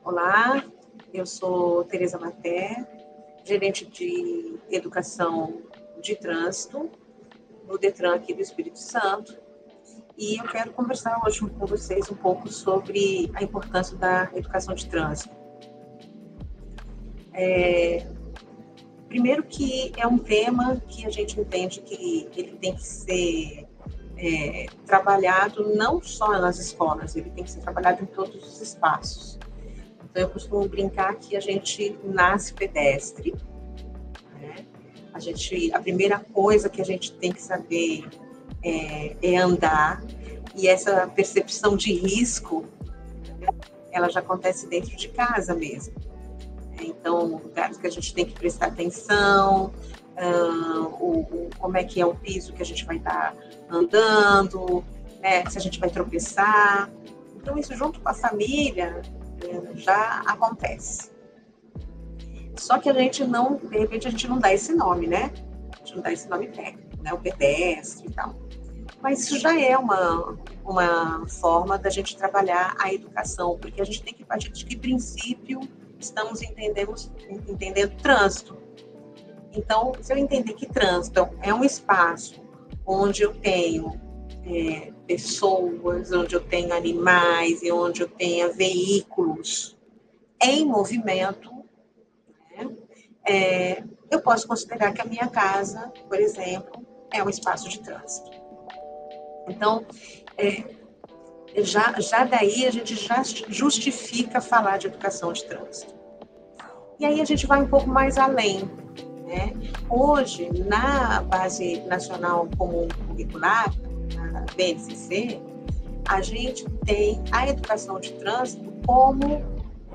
Olá, eu sou Tereza Maté, gerente de educação de trânsito no Detran aqui do Espírito Santo, e eu quero conversar hoje com vocês um pouco sobre a importância da educação de trânsito. Primeiro que é um tema que a gente entende que ele tem que ser trabalhado não só nas escolas, ele tem que ser trabalhado em todos os espaços. Então, eu costumo brincar que a gente nasce pedestre, né? A primeira coisa que a gente tem que saber é andar, e essa percepção de risco, né, ela já acontece dentro de casa mesmo. Então, lugares que a gente tem que prestar atenção, como é que é o piso que a gente vai estar andando, né, se a gente vai tropeçar. Então, isso junto com a família já acontece. Só que de repente, a gente não dá esse nome, né? A gente não dá esse nome técnico, né? O pedestre e tal. Mas isso já é uma forma da gente trabalhar a educação, porque a gente tem que partir de que princípio estamos entendendo trânsito. Então, se eu entender que trânsito é um espaço onde eu tenho pessoas, onde eu tenho animais e onde eu tenho veículos em movimento, né, eu posso considerar que a minha casa, por exemplo, é um espaço de trânsito. Então, já daí a gente já justifica falar de educação de trânsito. E aí a gente vai um pouco mais além, né? Hoje, na Base Nacional Comum Curricular, a BNCC, a gente tem a educação de trânsito como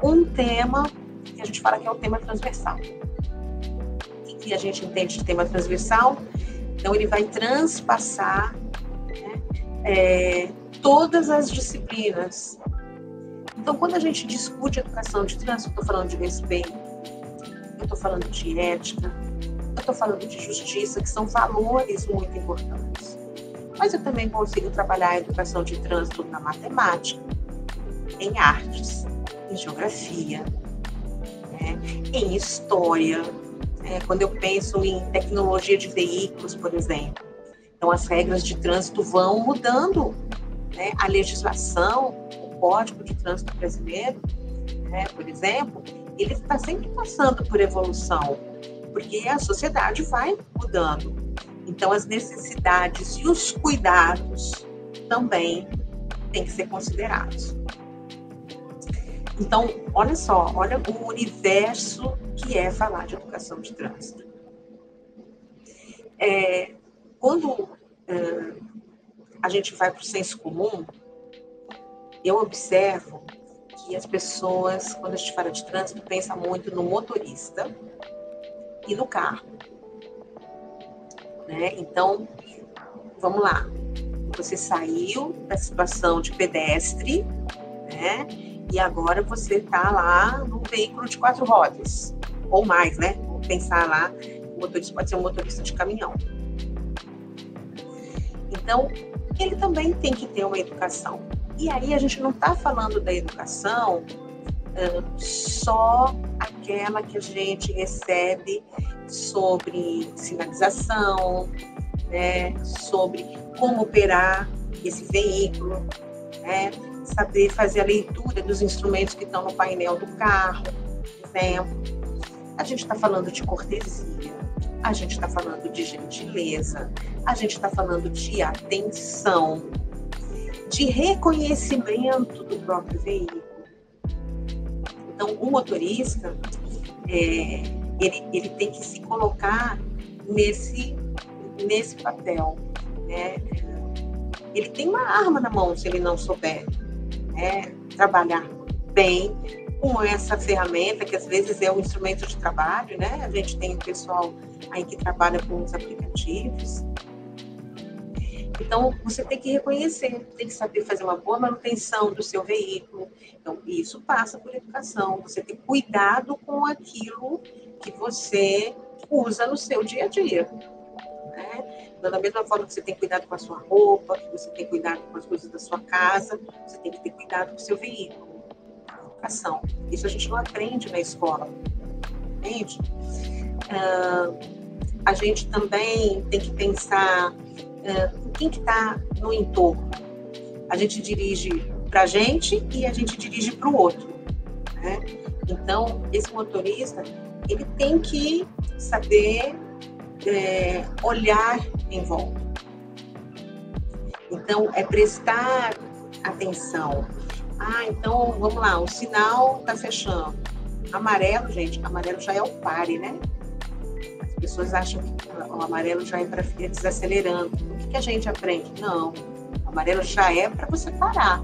um tema que a gente fala que é o tema transversal. O que a gente entende de tema transversal? Então, ele vai transpassar, né, todas as disciplinas. Então, quando a gente discute educação de trânsito, eu estou falando de respeito, eu estou falando de ética, eu estou falando de justiça, que são valores muito importantes. Mas eu também consigo trabalhar a educação de trânsito na matemática, em artes, em geografia, né, em história, quando eu penso em tecnologia de veículos, por exemplo. Então, as regras de trânsito vão mudando, né? A legislação, o Código de Trânsito Brasileiro, né, por exemplo, ele está sempre passando por evolução, porque a sociedade vai mudando. Então, as necessidades e os cuidados também têm que ser considerados. Então, olha só, olha o universo que é falar de educação de trânsito. Quando a gente vai para o senso comum, eu observo que as pessoas, quando a gente fala de trânsito, pensam muito no motorista e no carro, né? Então, vamos lá. Você saiu da situação de pedestre, né? E agora você está lá no veículo de 4 rodas, ou mais, né? Vamos pensar lá, o motorista pode ser um motorista de caminhão. Então, ele também tem que ter uma educação. E aí a gente não está falando da educação só aquela que a gente recebe sobre sinalização, né? Sobre como operar esse veículo, né? Saber fazer a leitura dos instrumentos que estão no painel do carro, por exemplo. A gente está falando de cortesia, a gente está falando de gentileza, a gente está falando de atenção, de reconhecimento do próprio veículo. Então, o motorista, ele tem que se colocar nesse papel, né? Ele tem uma arma na mão se ele não souber, né, trabalhar bem com essa ferramenta, que às vezes é um instrumento de trabalho, né? A gente tem o pessoal aí que trabalha com os aplicativos. Então, você tem que reconhecer, tem que saber fazer uma boa manutenção do seu veículo. Então, isso passa por educação. Você tem cuidado com aquilo que você usa no seu dia a dia, né? Da mesma forma que você tem cuidado com a sua roupa, que você tem cuidado com as coisas da sua casa, você tem que ter cuidado com o seu veículo. Educação. Isso a gente não aprende na escola, entende? A gente também tem que pensar quem que está no entorno. A gente dirige para a gente e a gente dirige para o outro, né? Então, esse motorista, ele tem que saber olhar em volta. Então, é prestar atenção. Então, vamos lá, o sinal está fechando. Amarelo, gente, amarelo já é o pare, né? As pessoas acham que o amarelo já é para ficar desacelerando. O que a gente aprende? Não, o amarelo já é para você parar.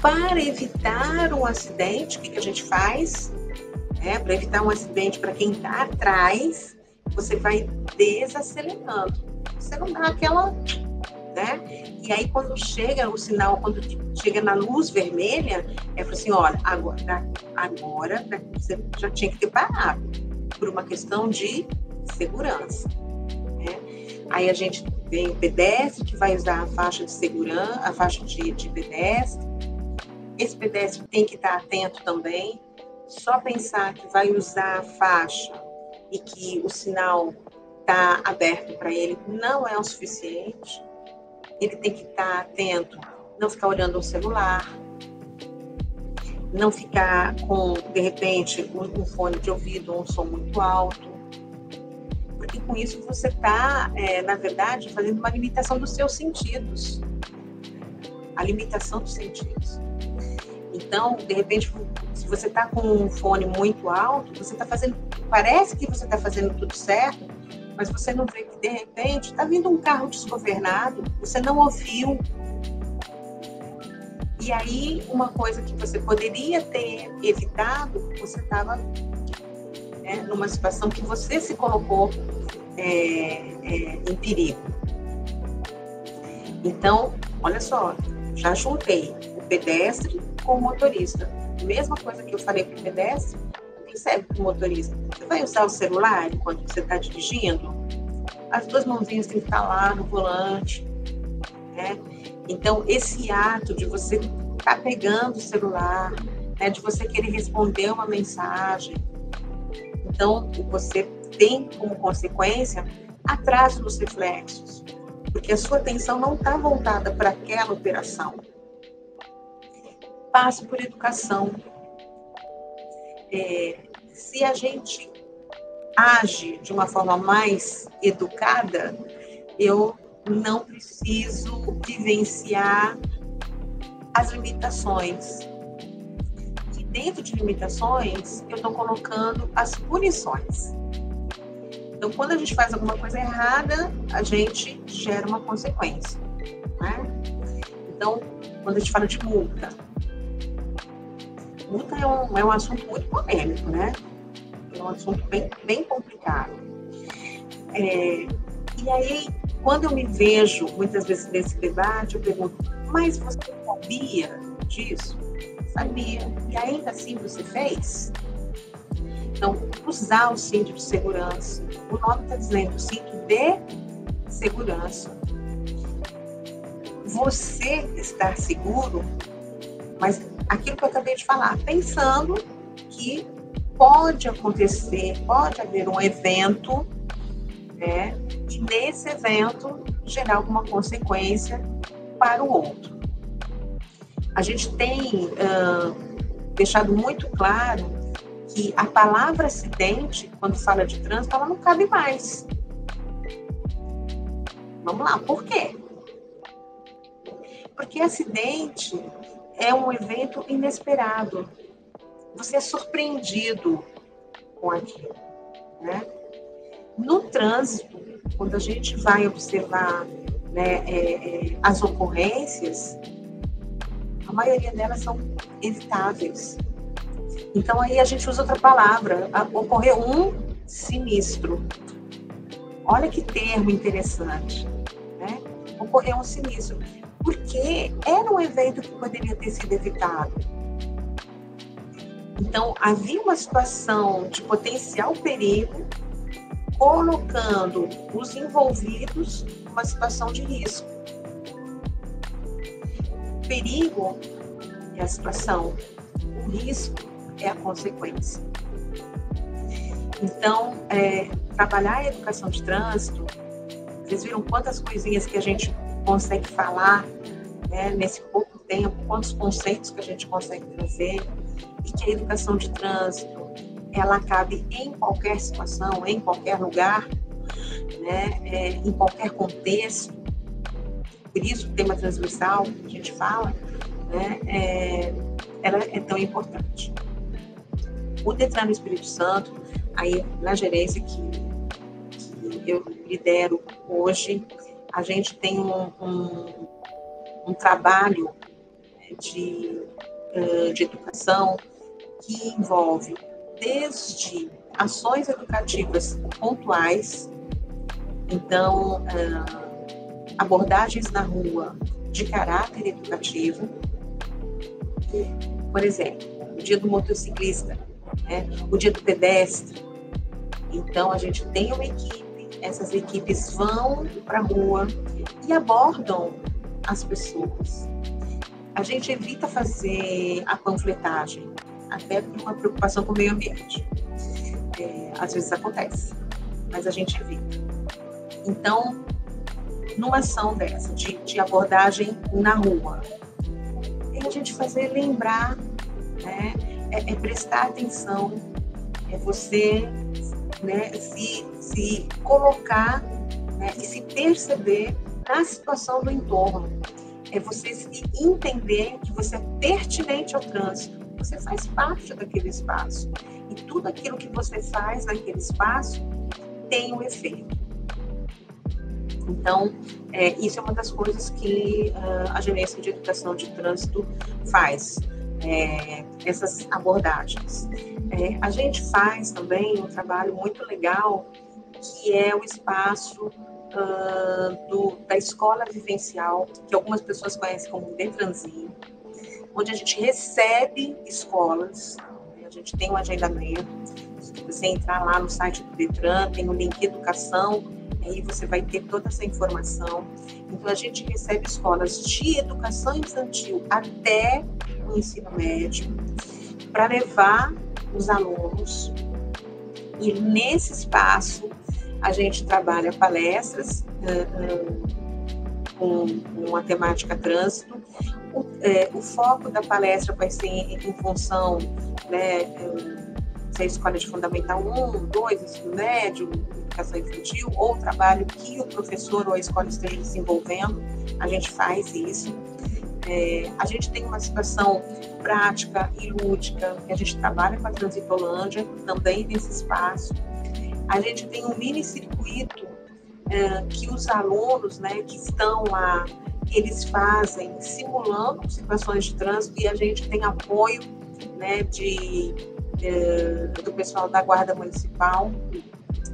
Para evitar um acidente, o que a gente faz? Para evitar um acidente para quem está atrás, você vai desacelerando. Você não dá aquela... né? E aí, quando chega o sinal, quando chega na luz vermelha, assim, olha, agora você já tinha que ter parado, por uma questão de segurança, né? Aí a gente vem o pedestre, que vai usar a faixa de segurança, a faixa de pedestre. Esse pedestre tem que estar atento também. Só pensar que vai usar a faixa e que o sinal está aberto para ele não é o suficiente. Ele tem que estar atento, não ficar olhando o celular, não ficar com, de repente, um fone de ouvido, um som muito alto, porque com isso você está, na verdade, fazendo uma limitação dos seus sentidos, a limitação dos sentidos. Então, de repente, se você está com um fone muito alto, você está fazendo, parece que você está fazendo tudo certo, mas você não vê que, de repente, está vindo um carro desgovernado, você não ouviu. E aí, uma coisa que você poderia ter evitado, você estava numa situação que você se colocou em perigo. Então, olha só, já juntei o pedestre com o motorista. Mesma coisa que eu falei para o pedestre, serve para o motorista. Você vai usar o celular enquanto você está dirigindo? As duas mãozinhas têm que estar lá no volante, né? Então, esse ato de você estar pegando o celular, né, de você querer responder uma mensagem, então, você tem como consequência atraso nos reflexos, porque a sua atenção não está voltada para aquela operação. Passe por educação. Se a gente age de uma forma mais educada, eu não preciso vivenciar as limitações. E dentro de limitações, eu estou colocando as punições. Então, quando a gente faz alguma coisa errada, a gente gera uma consequência, né? Então, quando a gente fala de multa é um assunto muito polêmico, né? É um assunto bem complicado. E aí, quando eu me vejo, muitas vezes, nesse debate, eu pergunto, mas você sabia disso? Sabia. E ainda assim você fez? Então, usar o cinto de segurança. O nome está dizendo cinto de segurança. Você estar seguro, mas aquilo que eu acabei de falar, pensando que pode acontecer, pode haver um evento, né? E nesse evento gerar alguma consequência para o outro. A gente tem deixado muito claro que a palavra acidente, quando fala de trânsito, ela não cabe mais. Vamos lá, por quê? Porque acidente é um evento inesperado. Você é surpreendido com aquilo, né? No trânsito, quando a gente vai observar, né, as ocorrências, a maioria delas são evitáveis. Então, aí a gente usa outra palavra, ocorreu um sinistro. Olha que termo interessante, né? Ocorreu um sinistro. Porque era um evento que poderia ter sido evitado. Então, havia uma situação de potencial perigo, colocando os envolvidos numa situação de risco. Perigo é a situação o risco é a consequência. Então, trabalhar a educação de trânsito, vocês viram quantas coisinhas que a gente consegue falar, né, nesse pouco tempo, quantos conceitos que a gente consegue trazer, e que a educação de trânsito, ela cabe em qualquer situação, em qualquer lugar, né, em qualquer contexto. Por isso, o tema transversal que a gente fala, né, ela é tão importante. O Detran do Espírito Santo, aí na gerência que eu lidero hoje, a gente tem um trabalho de educação que envolve desde ações educativas pontuais, então abordagens na rua de caráter educativo, por exemplo, o dia do motociclista, né, o dia do pedestre. Então a gente tem uma equipe, essas equipes vão para a rua e abordam as pessoas. A gente evita fazer a panfletagem, até por uma preocupação com o meio ambiente. Às vezes acontece, mas a gente evita. Então, numa ação dessa, de abordagem na rua, é a gente fazer lembrar, né, prestar atenção, você, né, se colocar, né, e se perceber na situação do entorno. É você se entender que você é pertinente ao trânsito, você faz parte daquele espaço. E tudo aquilo que você faz naquele espaço tem um efeito. Então, isso é uma das coisas que a Gerência de Educação de Trânsito faz, essas abordagens. A gente faz também um trabalho muito legal, que é o espaço da escola vivencial, que algumas pessoas conhecem como Detranzinho, onde a gente recebe escolas, a gente tem um agendamento. Se você entrar lá no site do Detran, tem o link Educação, aí você vai ter toda essa informação. Então, a gente recebe escolas de educação infantil até o ensino médio, para levar os alunos, e nesse espaço a gente trabalha palestras com a temática trânsito. O foco da palestra vai ser em função, né, se é escola de Fundamental 1, 2, ensino médio, educação infantil, ou o trabalho que o professor ou a escola esteja desenvolvendo, a gente faz isso. A gente tem uma situação prática e lúdica, que a gente trabalha com a Transitolândia, também nesse espaço. A gente tem um mini circuito que os alunos, né, que estão lá, eles fazem simulando situações de trânsito, e a gente tem apoio, né, do pessoal da Guarda Municipal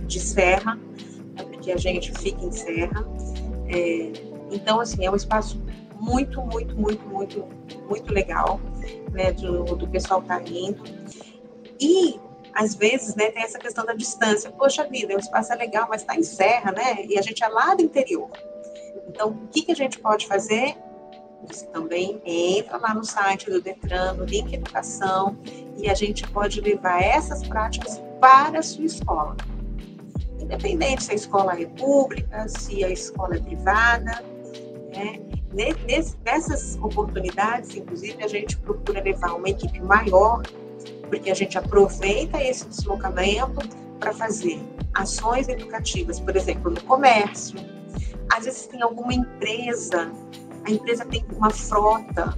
de Serra, porque a gente fica em Serra. Então, assim, é um espaço muito, muito, muito, muito, muito legal, né, do pessoal tá indo. E às vezes, né, tem essa questão da distância. Poxa vida, o espaço é legal, mas está em Serra, né? E a gente é lá do interior. Então, o que a gente pode fazer? Você também entra lá no site do Detran, no link Educação, e a gente pode levar essas práticas para a sua escola. Independente se a escola é pública, se a escola é privada, né? Nessas oportunidades, inclusive, a gente procura levar uma equipe maior, porque a gente aproveita esse deslocamento para fazer ações educativas, por exemplo, no comércio. Às vezes tem alguma empresa, a empresa tem uma frota,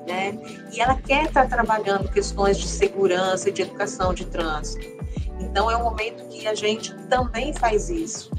né? E ela quer estar trabalhando questões de segurança e de educação de trânsito. Então, é um momento que a gente também faz isso.